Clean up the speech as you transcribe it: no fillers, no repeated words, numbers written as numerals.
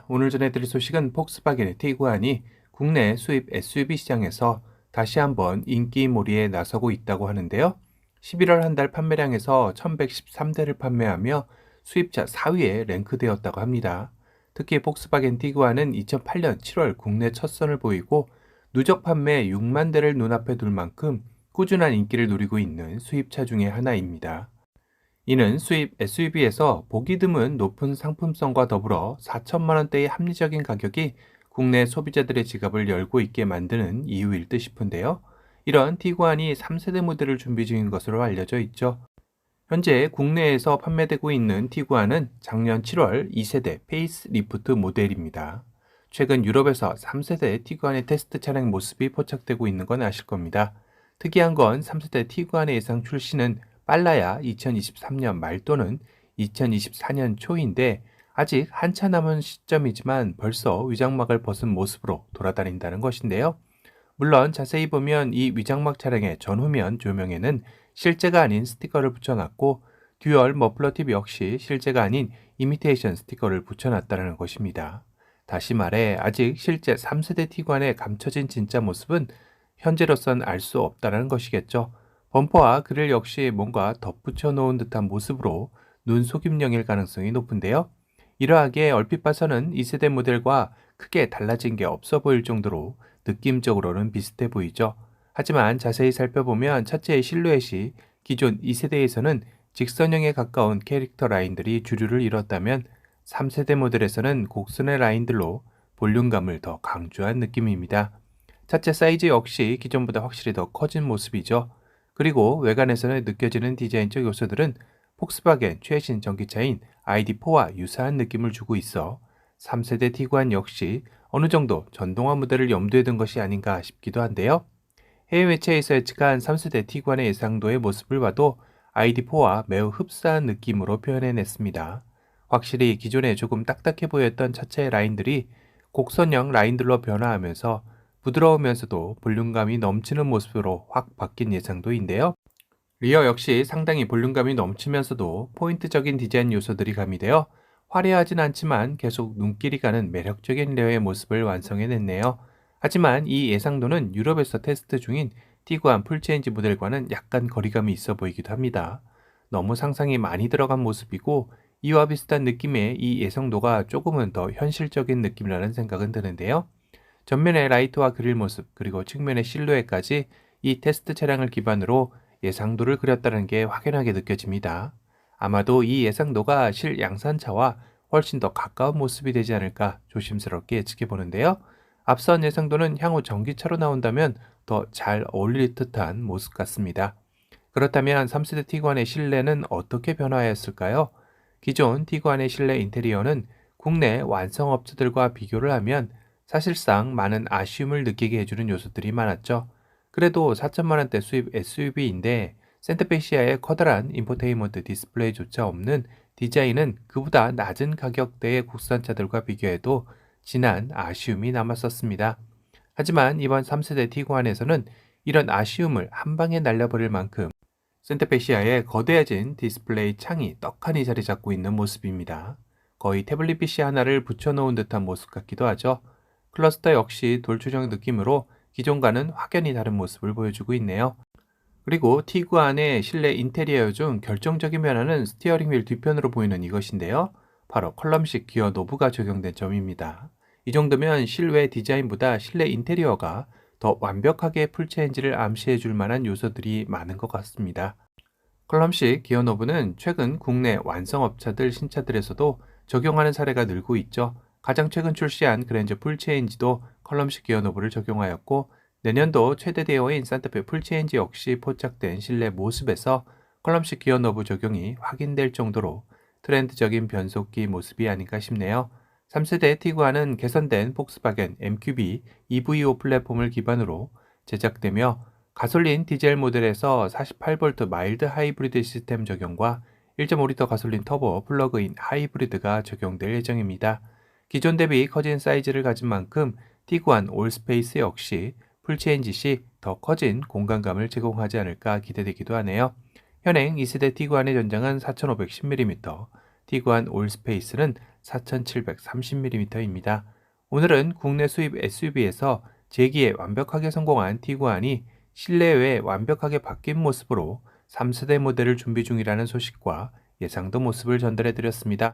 오늘 전해드릴 소식은 폭스바겐의 티구안이 국내 수입 SUV 시장에서 다시 한번 인기몰이에 나서고 있다고 하는데요. 11월 한 달 판매량에서 1113대를 판매하며 수입차 4위에 랭크되었다고 합니다. 특히 폭스바겐 티구안은 2008년 7월 국내 첫 선을 보이고 누적 판매 6만 대를 눈앞에 둘 만큼 꾸준한 인기를 누리고 있는 수입차 중의 하나입니다. 이는 수입 SUV에서 보기 드문 높은 상품성과 더불어 4천만 원대의 합리적인 가격이 국내 소비자들의 지갑을 열고 있게 만드는 이유일 듯 싶은데요. 이런 티구안이 3세대 모델을 준비 중인 것으로 알려져 있죠. 현재 국내에서 판매되고 있는 티구안은 작년 7월 2세대 페이스 리프트 모델입니다. 최근 유럽에서 3세대 티구안의 테스트 차량 모습이 포착되고 있는 건 아실 겁니다. 특이한 건 3세대 티구안의 예상 출시는 빨라야 2023년 말 또는 2024년 초인데 아직 한참 남은 시점이지만 벌써 위장막을 벗은 모습으로 돌아다닌다는 것인데요. 물론 자세히 보면 이 위장막 차량의 전후면 조명에는 실제가 아닌 스티커를 붙여놨고 듀얼 머플러 팁 역시 실제가 아닌 이미테이션 스티커를 붙여놨다는 것입니다. 다시 말해 아직 실제 3세대 티구안의 감춰진 진짜 모습은 현재로선 알 수 없다는 것이겠죠. 범퍼와 그릴 역시 뭔가 덧붙여 놓은 듯한 모습으로 눈속임령일 가능성이 높은데요. 이러하게 얼핏 봐서는 2세대 모델과 크게 달라진 게 없어 보일 정도로 느낌적으로는 비슷해 보이죠. 하지만 자세히 살펴보면 차체의 실루엣이 기존 2세대에서는 직선형에 가까운 캐릭터 라인들이 주류를 이뤘다면 3세대 모델에서는 곡선의 라인들로 볼륨감을 더 강조한 느낌입니다. 차체 사이즈 역시 기존보다 확실히 더 커진 모습이죠. 그리고 외관에서는 느껴지는 디자인적 요소들은 폭스바겐 최신 전기차인 ID4와 유사한 느낌을 주고 있어 3세대 티구안 역시 어느 정도 전동화 모델을 염두에 둔 것이 아닌가 싶기도 한데요. 해외 매체에서 예측한 3세대 티구안의 예상도의 모습을 봐도 ID4와 매우 흡사한 느낌으로 표현해냈습니다. 확실히 기존에 조금 딱딱해 보였던 차체의 라인들이 곡선형 라인들로 변화하면서 부드러우면서도 볼륨감이 넘치는 모습으로 확 바뀐 예상도인데요. 리어 역시 상당히 볼륨감이 넘치면서도 포인트적인 디자인 요소들이 가미되어 화려하진 않지만 계속 눈길이 가는 매력적인 레어의 모습을 완성해냈네요. 하지만 이 예상도는 유럽에서 테스트 중인 티구안 풀체인지 모델과는 약간 거리감이 있어 보이기도 합니다. 너무 상상이 많이 들어간 모습이고 이와 비슷한 느낌의 이 예상도가 조금은 더 현실적인 느낌이라는 생각은 드는데요. 전면의 라이트와 그릴 모습 그리고 측면의 실루엣까지 이 테스트 차량을 기반으로 예상도를 그렸다는 게 확연하게 느껴집니다. 아마도 이 예상도가 실 양산차와 훨씬 더 가까운 모습이 되지 않을까 조심스럽게 예측해 보는데요. 앞선 예상도는 향후 전기차로 나온다면 더 잘 어울릴 듯한 모습 같습니다. 그렇다면 3세대 티구안의 실내는 어떻게 변화하였을까요? 기존 티구안의 실내 인테리어는 국내 완성업체들과 비교를 하면 사실상 많은 아쉬움을 느끼게 해주는 요소들이 많았죠. 그래도 4천만 원대 수입 SUV인데 센터페 시아의 커다란 인포테인먼트 디스플레이조차 없는 디자인은 그보다 낮은 가격대의 국산차들과 비교해도 진한 아쉬움이 남았었습니다. 하지만 이번 3세대 티구안에서는 이런 아쉬움을 한 방에 날려버릴 만큼 센터페 시아의 거대해진 디스플레이 창이 떡하니 자리 잡고 있는 모습입니다. 거의 태블릿 PC 하나를 붙여놓은 듯한 모습 같기도 하죠. 클러스터 역시 돌출형 느낌으로 기존과는 확연히 다른 모습을 보여주고 있네요. 그리고 티구안의 실내 인테리어 중 결정적인 변화는 스티어링 휠 뒤편으로 보이는 이것인데요. 바로 컬럼식 기어 노브가 적용된 점입니다. 이 정도면 실외 디자인보다 실내 인테리어가 더 완벽하게 풀체인지를 암시해 줄 만한 요소들이 많은 것 같습니다. 컬럼식 기어 노브는 최근 국내 완성업체들 신차들에서도 적용하는 사례가 늘고 있죠. 가장 최근 출시한 그랜저 풀체인지도 컬럼식 기어 노브를 적용하였고 내년도 최대 대여인 산타페 풀체인지 역시 포착된 실내 모습에서 컬럼식 기어 노브 적용이 확인될 정도로 트렌드적인 변속기 모습이 아닌가 싶네요. 3세대 티구안은 개선된 폭스바겐 MQB EVO 플랫폼을 기반으로 제작되며 가솔린 디젤 모델에서 48V 마일드 하이브리드 시스템 적용과 1.5L 가솔린 터보 플러그인 하이브리드가 적용될 예정입니다. 기존 대비 커진 사이즈를 가진 만큼 티구안 올스페이스 역시 풀체인지 시 더 커진 공간감을 제공하지 않을까 기대되기도 하네요. 현행 2세대 티구안의 전장은 4510mm, 티구안 올스페이스는 4,730mm입니다. 오늘은 국내 수입 SUV에서 재기에 완벽하게 성공한 티구안이 실내외 완벽하게 바뀐 모습으로 3세대 모델을 준비 중이라는 소식과 예상도 모습을 전달해 드렸습니다.